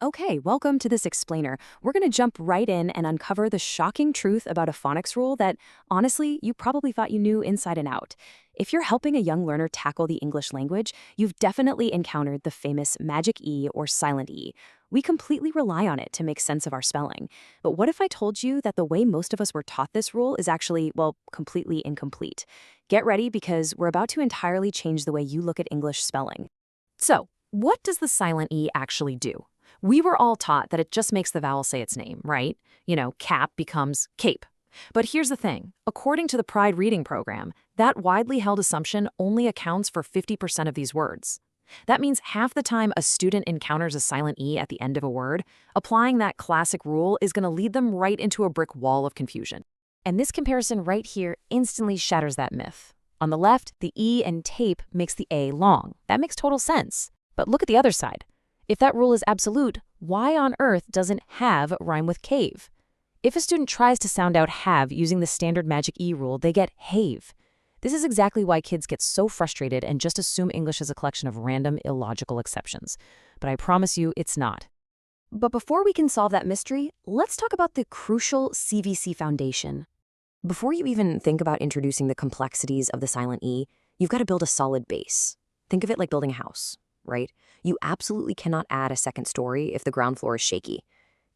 Okay, welcome to this explainer. We're going to jump right in and uncover the shocking truth about a phonics rule that, honestly, you probably thought you knew inside and out. If you're helping a young learner tackle the English language, you've definitely encountered the famous Magic E or silent E. We completely rely on it to make sense of our spelling. But what if I told you that the way most of us were taught this rule is actually, well, completely incomplete? Get ready because we're about to entirely change the way you look at English spelling. So, what does the silent E actually do? We were all taught that it just makes the vowel say its name, right? Cap becomes cape. But here's the thing. According to the Pride Reading Program, that widely held assumption only accounts for 50% of these words. That means half the time a student encounters a silent E at the end of a word, applying that classic rule is going to lead them right into a brick wall of confusion. And this comparison right here instantly shatters that myth. On the left, the E in tape makes the A long. That makes total sense. But look at the other side. If that rule is absolute, why on earth doesn't have rhyme with cave? If a student tries to sound out have using the standard Magic E rule, they get have. This is exactly why kids get so frustrated and just assume English is a collection of random, illogical exceptions. But I promise you, it's not. But before we can solve that mystery, let's talk about the crucial CVC foundation. Before you even think about introducing the complexities of the silent E, you've got to build a solid base. Think of it like building a house. Right? You absolutely cannot add a second story if the ground floor is shaky.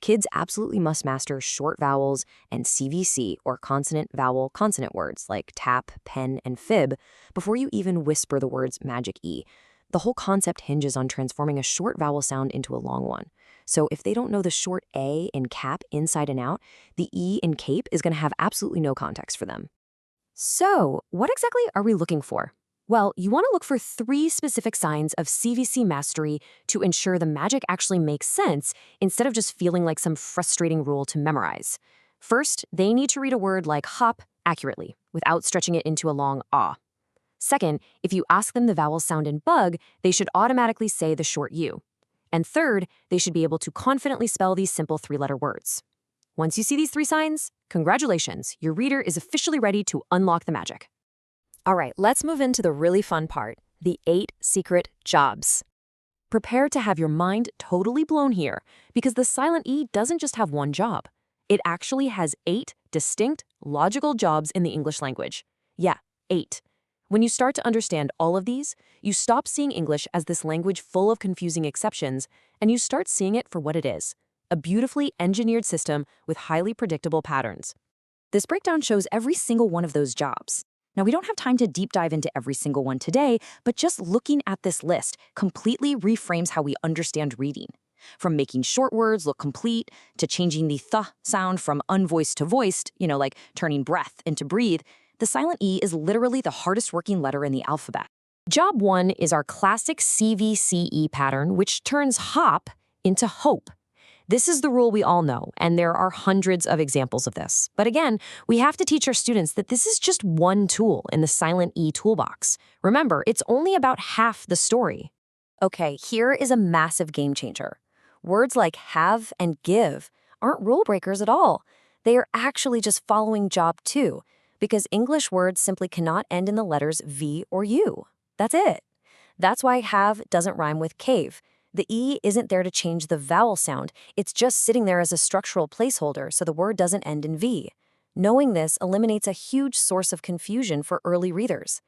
Kids absolutely must master short vowels and CVC or consonant-vowel-consonant words like tap, pen, and fib before you even whisper the words Magic E. The whole concept hinges on transforming a short vowel sound into a long one. So if they don't know the short A in cap inside and out, the E in cape is going to have absolutely no context for them. So, what exactly are we looking for? Well, you want to look for 3 specific signs of CVC mastery to ensure the magic actually makes sense instead of just feeling like some frustrating rule to memorize. First, they need to read a word like hop accurately, without stretching it into a long ah. Second, if you ask them the vowel sound in bug, they should automatically say the short U. And third, they should be able to confidently spell these simple 3-letter words. Once you see these 3 signs, congratulations, your reader is officially ready to unlock the magic. All right, let's move into the really fun part, the 8 secret jobs. Prepare to have your mind totally blown here, because the silent E doesn't just have one job. It actually has 8 distinct, logical jobs in the English language. Yeah, 8. When you start to understand all of these, you stop seeing English as this language full of confusing exceptions, and you start seeing it for what it is, a beautifully engineered system with highly predictable patterns. This breakdown shows every single one of those jobs. Now, we don't have time to deep dive into every single one today, but just looking at this list completely reframes how we understand reading. From making short words look complete, to changing the th sound from unvoiced to voiced, like turning breath into breathe, the silent E is literally the hardest working letter in the alphabet. Job 1 is our classic CVCE pattern, which turns hop into hope. This is the rule we all know, and there are hundreds of examples of this. But again, we have to teach our students that this is just one tool in the silent E toolbox. Remember, it's only about half the story. Okay, here is a massive game changer. Words like have and give aren't rule breakers at all. They are actually just following job 2, because English words simply cannot end in the letters V or U. That's it. That's why have doesn't rhyme with cave. The E isn't there to change the vowel sound, it's just sitting there as a structural placeholder so the word doesn't end in V. Knowing this eliminates a huge source of confusion for early readers.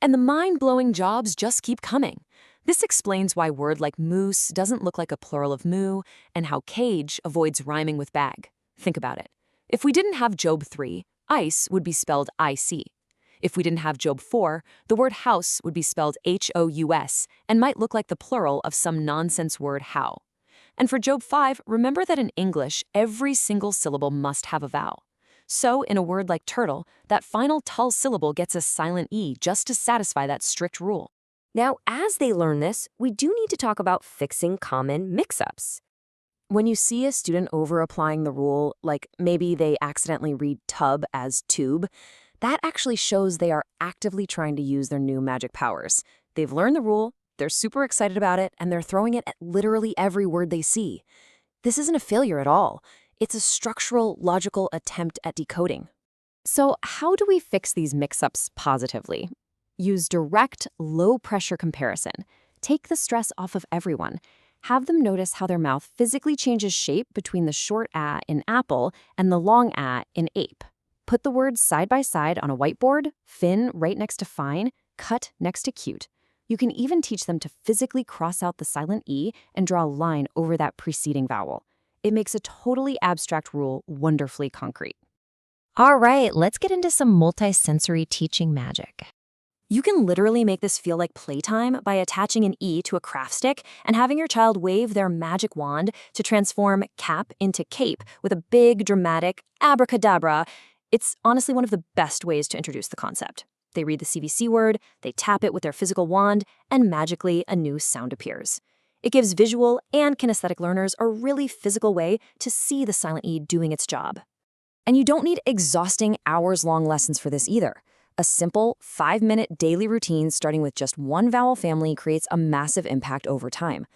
And the mind-blowing jobs just keep coming. This explains why a word like moose doesn't look like a plural of moo, and how cage avoids rhyming with bag. Think about it. If we didn't have Job 3, ice would be spelled IC. If we didn't have Job 4, the word house would be spelled HOUS and might look like the plural of some nonsense word how. And for Job 5, remember that in English, every single syllable must have a vowel. So in a word like turtle, that final tull syllable gets a silent E just to satisfy that strict rule. Now, as they learn this, we do need to talk about fixing common mix-ups. When you see a student over-applying the rule, like maybe they accidentally read tub as tube, that actually shows they are actively trying to use their new magic powers. They've learned the rule, they're super excited about it, and they're throwing it at literally every word they see. This isn't a failure at all. It's a structural, logical attempt at decoding. So how do we fix these mix-ups positively? Use direct, low-pressure comparison. Take the stress off of everyone. Have them notice how their mouth physically changes shape between the short A in apple and the long A in ape. Put the words side by side on a whiteboard, fin right next to fine, cut next to cute. You can even teach them to physically cross out the silent E and draw a line over that preceding vowel. It makes a totally abstract rule wonderfully concrete. All right, let's get into some multisensory teaching magic. You can literally make this feel like playtime by attaching an E to a craft stick and having your child wave their magic wand to transform cap into cape with a big, dramatic abracadabra. It's honestly one of the best ways to introduce the concept. They read the CVC word, they tap it with their physical wand, and magically a new sound appears. It gives visual and kinesthetic learners a really physical way to see the silent E doing its job. And you don't need exhausting hours-long lessons for this either. A simple 5-minute daily routine starting with just one vowel family creates a massive impact over time.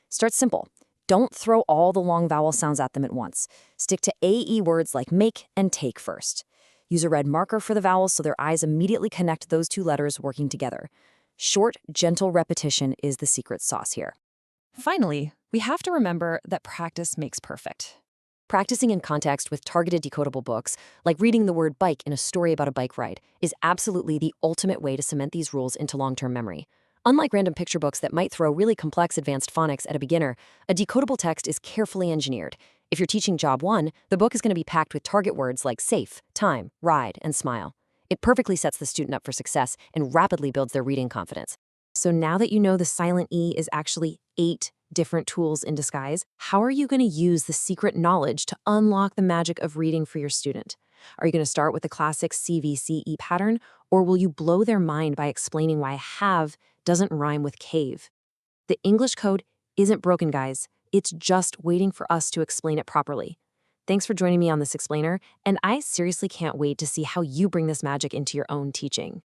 Start simple. Don't throw all the long vowel sounds at them at once. Stick to AE words like make and take first. Use a red marker for the vowels so their eyes immediately connect those two letters working together. Short, gentle repetition is the secret sauce here. Finally, we have to remember that practice makes perfect. Practicing in context with targeted decodable books, like reading the word bike in a story about a bike ride, is absolutely the ultimate way to cement these rules into long-term memory. Unlike random picture books that might throw really complex advanced phonics at a beginner, a decodable text is carefully engineered. If you're teaching Job 1, the book is going to be packed with target words like safe, time, ride, and smile. It perfectly sets the student up for success and rapidly builds their reading confidence. So now that you know the silent E is actually 8 different tools in disguise, how are you going to use the secret knowledge to unlock the magic of reading for your student? Are you going to start with the classic CVCE pattern, or will you blow their mind by explaining why have doesn't rhyme with cave? The English code isn't broken, guys. It's just waiting for us to explain it properly. Thanks for joining me on this explainer, and I seriously can't wait to see how you bring this magic into your own teaching.